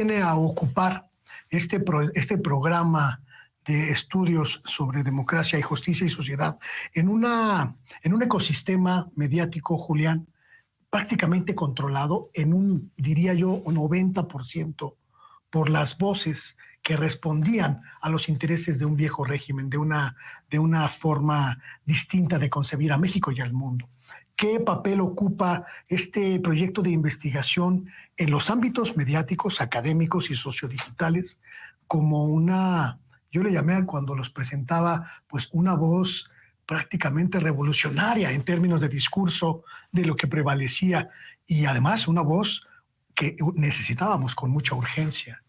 viene a ocupar este programa de estudios sobre democracia y justicia y sociedad en un ecosistema mediático, Julián, prácticamente controlado en diría yo, un 90% por las voces que respondían a los intereses de un viejo régimen, de una forma distinta de concebir a México y al mundo. ¿Qué papel ocupa este proyecto de investigación en los ámbitos mediáticos, académicos y sociodigitales como yo le llamé cuando los presentaba, pues una voz prácticamente revolucionaria en términos de discurso de lo que prevalecía y además una voz que necesitábamos con mucha urgencia?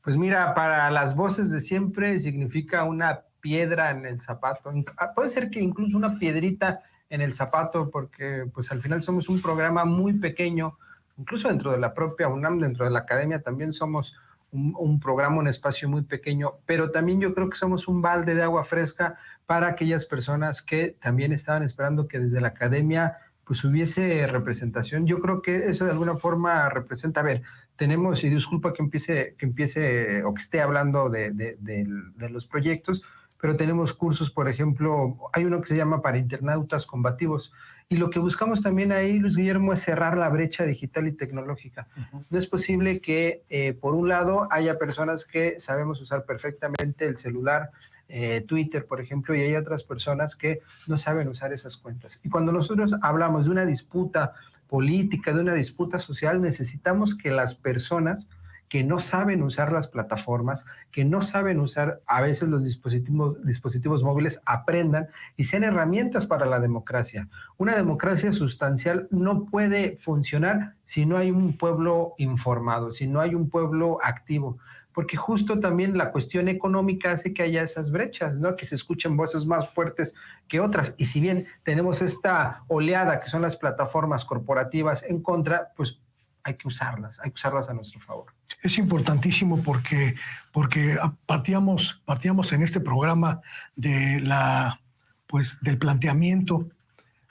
Pues mira, para las voces de siempre significa una piedra en el zapato. Puede ser que incluso una piedrita en el zapato, porque pues al final somos un programa muy pequeño, incluso dentro de la propia UNAM, dentro de la academia también somos un programa, un espacio muy pequeño, pero también yo creo que somos un balde de agua fresca para aquellas personas que también estaban esperando que desde la academia pues hubiese representación. Yo creo que eso de alguna forma representa, a ver, tenemos, y disculpa que empiece o que esté hablando de los proyectos, pero tenemos cursos, por ejemplo, hay uno que se llama para internautas combativos, y lo que buscamos también ahí, Luis Guillermo, es cerrar la brecha digital y tecnológica. No es posible que, por un lado, haya personas que sabemos usar perfectamente el celular, Twitter, por ejemplo, y hay otras personas que no saben usar esas cuentas. Y cuando nosotros hablamos de una disputa política, de una disputa social, necesitamos que las personas que no saben usar las plataformas, que no saben usar a veces los dispositivos móviles, aprendan y sean herramientas para la democracia. Una democracia sustancial no puede funcionar si no hay un pueblo informado, si no hay un pueblo activo, porque justo también la cuestión económica hace que haya esas brechas, ¿no? Que se escuchen voces más fuertes que otras. Y si bien tenemos esta oleada que son las plataformas corporativas en contra, pues hay que usarlas a nuestro favor. Es importantísimo porque partíamos en este programa del planteamiento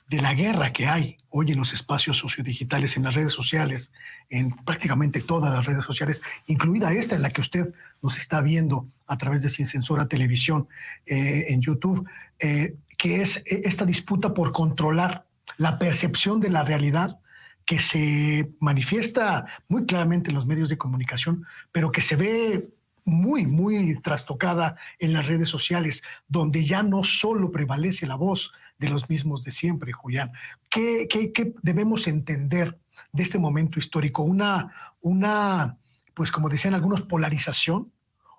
de la guerra que hay hoy en los espacios sociodigitales, en las redes sociales, en prácticamente todas las redes sociales, incluida esta en la que usted nos está viendo a través de Sin Censura Televisión en YouTube, que es esta disputa por controlar la percepción de la realidad que se manifiesta muy claramente en los medios de comunicación, pero que se ve muy, muy trastocada en las redes sociales, donde ya no solo prevalece la voz de los mismos de siempre, Julián. ¿Qué debemos entender de este momento histórico? Pues como decían algunos, polarización,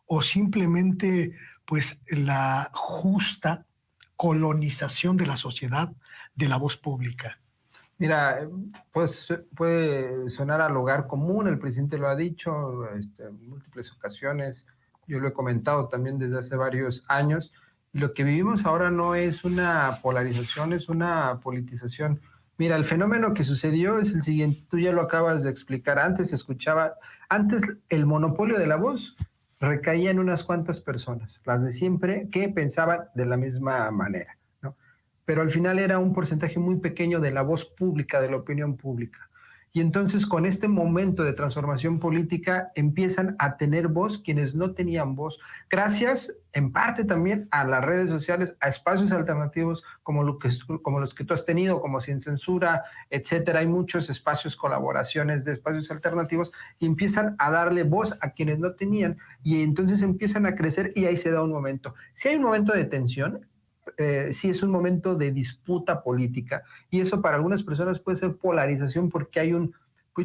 o simplemente pues la justa colonización de la sociedad de la voz pública? Mira, pues puede sonar al lugar común, el presidente lo ha dicho en múltiples ocasiones, yo lo he comentado también desde hace varios años. Lo que vivimos ahora no es una polarización, es una politización. Mira, el fenómeno que sucedió es el siguiente, tú ya lo acabas de explicar, antes el monopolio de la voz recaía en unas cuantas personas, las de siempre, que pensaban de la misma manera, ¿no? Pero al final era un porcentaje muy pequeño de la voz pública, de la opinión pública. Y entonces con este momento de transformación política empiezan a tener voz quienes no tenían voz, gracias en parte también a las redes sociales, a espacios alternativos como los que tú has tenido, como Sin Censura, etcétera. Hay muchos espacios, colaboraciones de espacios alternativos y empiezan a darle voz a quienes no tenían y entonces empiezan a crecer y ahí se da un momento. Si hay un momento de tensión, sí es un momento de disputa política y eso para algunas personas puede ser polarización porque hay un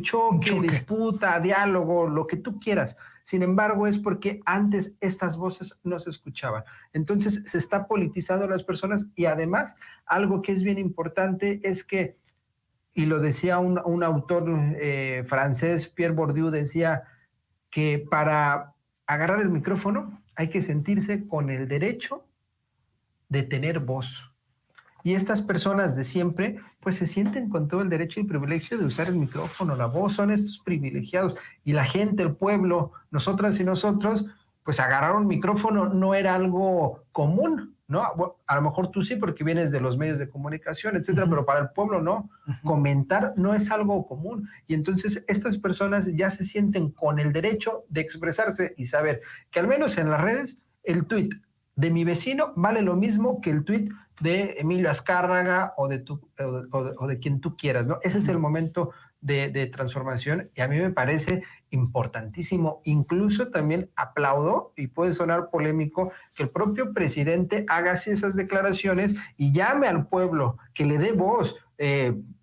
choque, disputa, diálogo, lo que tú quieras. Sin embargo, es porque antes estas voces no se escuchaban. Entonces se está politizando a las personas y además algo que es bien importante es que, y lo decía un autor francés, Pierre Bourdieu, decía que para agarrar el micrófono hay que sentirse con el derecho de tener voz. Y estas personas de siempre, pues se sienten con todo el derecho y privilegio de usar el micrófono, la voz, son estos privilegiados. Y la gente, el pueblo, nosotras y nosotros, pues agarrar un micrófono no era algo común, ¿no? Bueno, a lo mejor tú sí, porque vienes de los medios de comunicación, etcétera, pero para el pueblo no. Comentar no es algo común. Y entonces estas personas ya se sienten con el derecho de expresarse y saber que al menos en las redes el tuit de mi vecino vale lo mismo que el tuit de Emilio Azcárraga o de quien tú quieras, ¿no? Ese es el momento de transformación y a mí me parece importantísimo. Incluso también aplaudo, y puede sonar polémico, que el propio presidente haga así esas declaraciones y llame al pueblo, que le dé voz.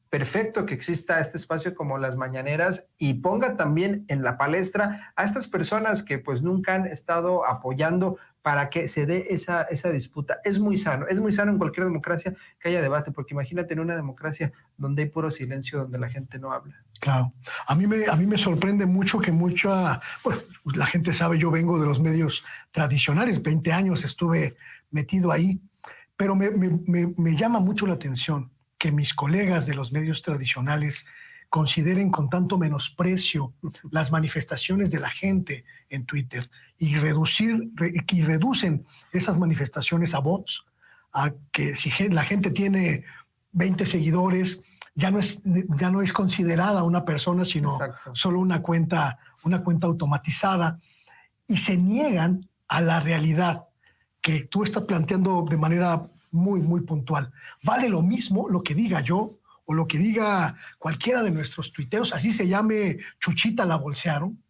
Perfecto que exista este espacio como las mañaneras y ponga también en la palestra a estas personas que pues nunca han estado apoyando para que se dé esa disputa. Es muy sano en cualquier democracia que haya debate, porque imagínate en una democracia donde hay puro silencio, donde la gente no habla. Claro. A mí me sorprende mucho que bueno, la gente sabe, yo vengo de los medios tradicionales, 20 años estuve metido ahí, pero me llama mucho la atención que mis colegas de los medios tradicionales consideren con tanto menosprecio las manifestaciones de la gente en Twitter y reducen esas manifestaciones a bots, a que si la gente tiene 20 seguidores, ya no es considerada una persona, sino Exacto. solo una cuenta automatizada, y se niegan a la realidad que tú estás planteando de manera muy, muy puntual. Vale lo mismo lo que diga yo o lo que diga cualquiera de nuestros tuiteros, así se llame Chuchita la bolsearon,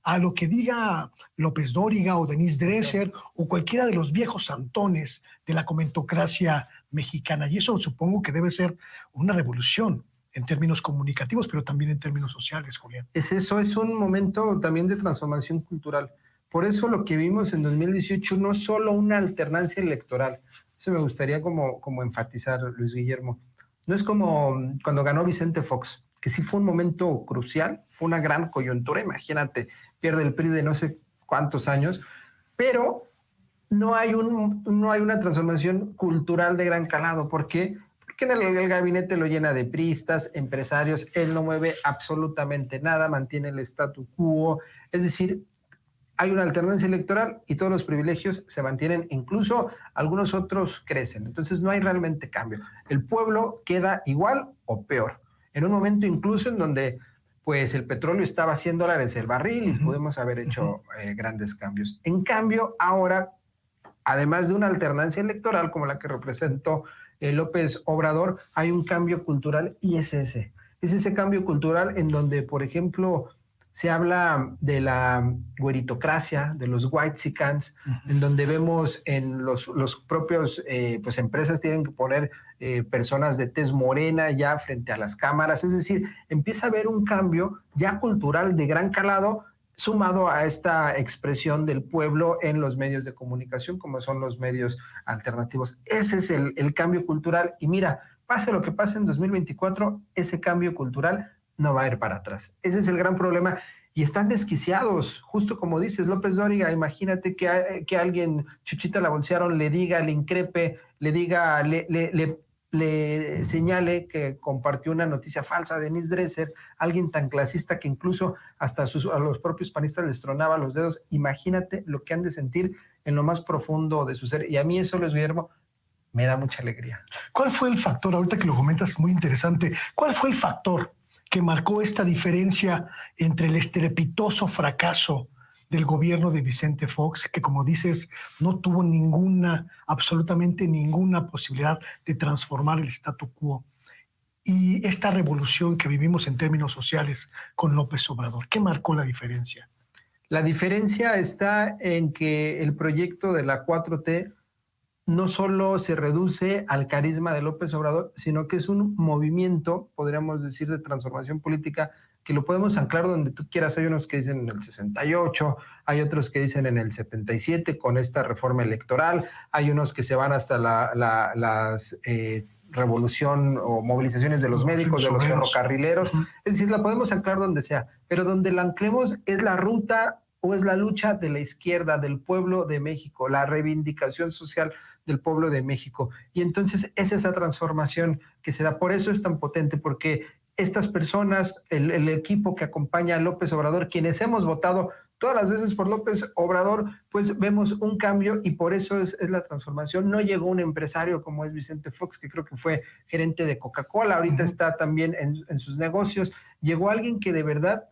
a lo que diga López Dóriga o Denise Dresser o cualquiera de los viejos santones de la comentocracia mexicana. Y eso supongo que debe ser una revolución en términos comunicativos, pero también en términos sociales, Julián. Es un momento también de transformación cultural. Por eso lo que vimos en 2018 no es solo una alternancia electoral. Eso me gustaría como enfatizar, Luis Guillermo. No es como cuando ganó Vicente Fox, que sí fue un momento crucial, fue una gran coyuntura, imagínate, pierde el PRI de no sé cuántos años, pero no hay una transformación cultural de gran calado. ¿Por qué? Porque en el gabinete lo llena de priistas, empresarios, él no mueve absolutamente nada, mantiene el statu quo, es decir, hay una alternancia electoral y todos los privilegios se mantienen, incluso algunos otros crecen. Entonces no hay realmente cambio. El pueblo queda igual o peor. En un momento incluso en donde pues el petróleo estaba a $100 el barril y pudimos haber hecho grandes cambios. En cambio, ahora, además de una alternancia electoral como la que representó López Obrador, hay un cambio cultural y es ese cambio cultural en donde, por ejemplo, se habla de la güeritocracia, de los whitexicans, en donde vemos en los propios pues empresas tienen que poner personas de tez morena ya frente a las cámaras. Es decir, empieza a haber un cambio ya cultural de gran calado, sumado a esta expresión del pueblo en los medios de comunicación, como son los medios alternativos. Ese es el cambio cultural. Y mira, pase lo que pase en 2024, ese cambio cultural no va a ir para atrás. Ese es el gran problema. Y están desquiciados, justo como dices, López Dóriga, imagínate que alguien, Chuchita la bolsearon, le diga, le increpe, le diga, le señale que compartió una noticia falsa de Denise Dresser, alguien tan clasista que incluso hasta a los propios panistas les tronaba los dedos. Imagínate lo que han de sentir en lo más profundo de su ser. Y a mí eso, Luis Guillermo, me da mucha alegría. ¿Cuál fue el factor, ahorita que lo comentas, muy interesante, cuál fue el factor que marcó esta diferencia entre el estrepitoso fracaso del gobierno de Vicente Fox, que como dices, no tuvo absolutamente ninguna posibilidad de transformar el statu quo, y esta revolución que vivimos en términos sociales con López Obrador? ¿Qué marcó la diferencia? La diferencia está en que el proyecto de la 4T no solo se reduce al carisma de López Obrador, sino que es un movimiento, podríamos decir, de transformación política que lo podemos anclar donde tú quieras. Hay unos que dicen en el 68, hay otros que dicen en el 77 con esta reforma electoral, hay unos que se van hasta las revolución o movilizaciones de los médicos, de los ferrocarrileros. Es decir, la podemos anclar donde sea, pero donde la anclemos es la ruta o es la lucha de la izquierda, del pueblo de México, la reivindicación social del pueblo de México. Y entonces es esa transformación que se da. Por eso es tan potente, porque estas personas, el equipo que acompaña a López Obrador, quienes hemos votado todas las veces por López Obrador, pues vemos un cambio y por eso es la transformación. No llegó un empresario como es Vicente Fox, que creo que fue gerente de Coca-Cola, ahorita está también en sus negocios. Llegó alguien que de verdad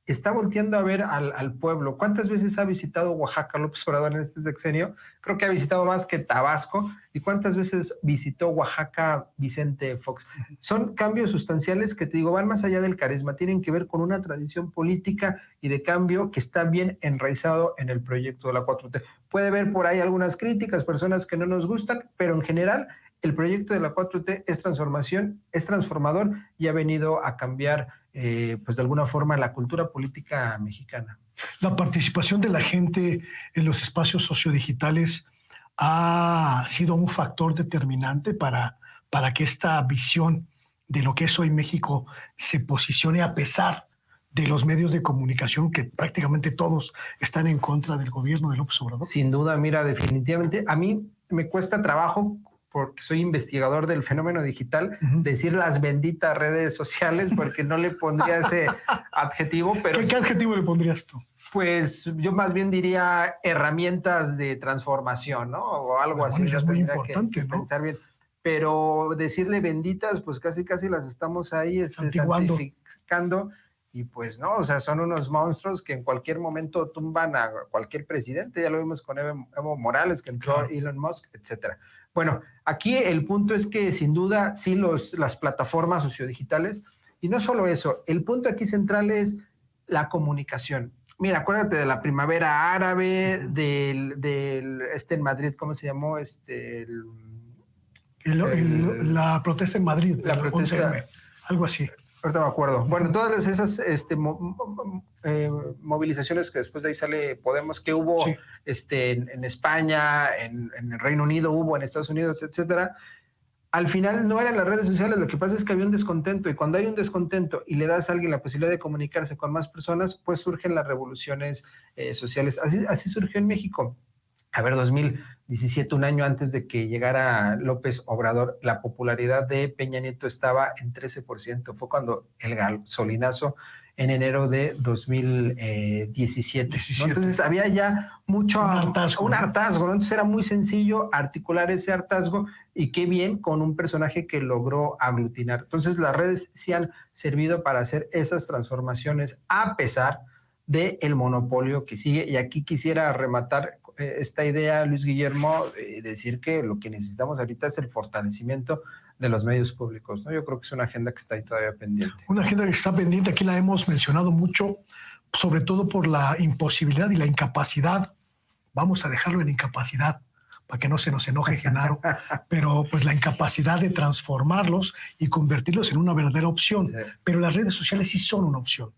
está volteando a ver al pueblo. ¿Cuántas veces ha visitado Oaxaca López Obrador en este sexenio? Creo que ha visitado más que Tabasco. ¿Y cuántas veces visitó Oaxaca Vicente Fox? Son cambios sustanciales que, te digo, van más allá del carisma, tienen que ver con una tradición política y de cambio que está bien enraizado en el proyecto de la 4T. Puede haber por ahí algunas críticas, personas que no nos gustan, pero en general el proyecto de la 4T es transformación, es transformador y ha venido a cambiar, pues de alguna forma, la cultura política mexicana. La participación de la gente en los espacios sociodigitales ha sido un factor determinante para que esta visión de lo que es hoy México se posicione a pesar de los medios de comunicación que prácticamente todos están en contra del gobierno de López Obrador. Sin duda, mira, definitivamente a mí me cuesta trabajo, porque soy investigador del fenómeno digital, decir las benditas redes sociales, porque no le pondría ese adjetivo. Pero ¿Qué adjetivo le pondrías tú? Pues yo más bien diría herramientas de transformación, ¿no? O algo así. Es muy importante, ¿no? Pensar bien. Pero decirle benditas, pues casi las estamos ahí santificando. Y pues no, o sea, son unos monstruos que en cualquier momento tumban a cualquier presidente. Ya lo vimos con Evo Morales, que entró Elon Musk, etcétera. Bueno, aquí el punto es que sin duda sí las plataformas sociodigitales, y no solo eso, el punto aquí central es la comunicación. Mira, acuérdate de la primavera árabe, del en Madrid, ¿cómo se llamó? La protesta en Madrid, la protesta, 11M, algo así. Ahorita me acuerdo. Bueno, todas esas movilizaciones que después de ahí sale Podemos, que hubo en España, en el Reino Unido hubo, en Estados Unidos, etcétera. Al final no eran las redes sociales, lo que pasa es que había un descontento, y cuando hay un descontento y le das a alguien la posibilidad de comunicarse con más personas, pues surgen las revoluciones sociales. Así surgió en México. A ver, 2017, un año antes de que llegara López Obrador, la popularidad de Peña Nieto estaba en 13%. Fue cuando el gasolinazo en enero de 2017. ¿No? Entonces había ya mucho un hartazgo, ¿no? Entonces era muy sencillo articular ese hartazgo, y qué bien con un personaje que logró aglutinar. Entonces las redes sí han servido para hacer esas transformaciones a pesar del monopolio que sigue. Y aquí quisiera rematar esta idea, Luis Guillermo, decir que lo que necesitamos ahorita es el fortalecimiento de los medios públicos, ¿no? Yo creo que es una agenda que está ahí todavía pendiente. Una agenda que está pendiente, aquí la hemos mencionado mucho, sobre todo por la imposibilidad y la incapacidad. Vamos a dejarlo en incapacidad, para que no se nos enoje Genaro, pero pues la incapacidad de transformarlos y convertirlos en una verdadera opción. Sí. Pero las redes sociales sí son una opción.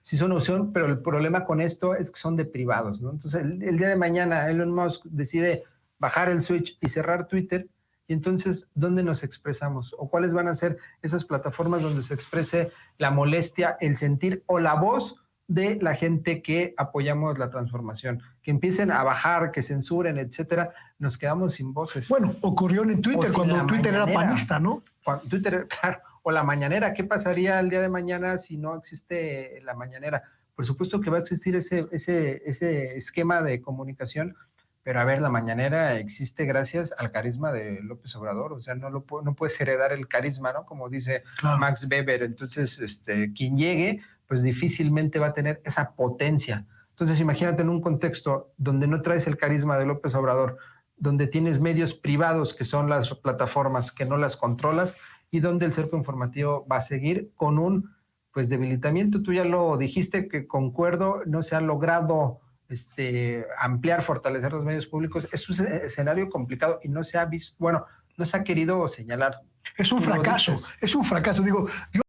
Sí son una opción, pero el problema con esto es que son de privados, ¿no? Entonces, el día de mañana Elon Musk decide bajar el switch y cerrar Twitter, y entonces, ¿dónde nos expresamos? ¿O cuáles van a ser esas plataformas donde se exprese la molestia, el sentir o la voz de la gente que apoyamos la transformación? Que empiecen a bajar, que censuren, etcétera, nos quedamos sin voces. Bueno, ocurrió en Twitter, cuando Twitter era panista, ¿no? Cuando Twitter, claro, o la mañanera. ¿Qué pasaría el día de mañana si no existe la mañanera? Por supuesto que va a existir ese esquema de comunicación, pero a ver, la mañanera existe gracias al carisma de López Obrador. O sea, no puedes heredar el carisma, ¿no? Como dice Max Weber. Entonces, quien llegue, pues difícilmente va a tener esa potencia. Entonces, imagínate en un contexto donde no traes el carisma de López Obrador, donde tienes medios privados que son las plataformas que no las controlas, y donde el cerco informativo va a seguir con un debilitamiento. Tú ya lo dijiste, que concuerdo, no se ha logrado ampliar, fortalecer los medios públicos. Es un escenario complicado y no se ha visto, no se ha querido señalar. Es un fracaso, digo, yo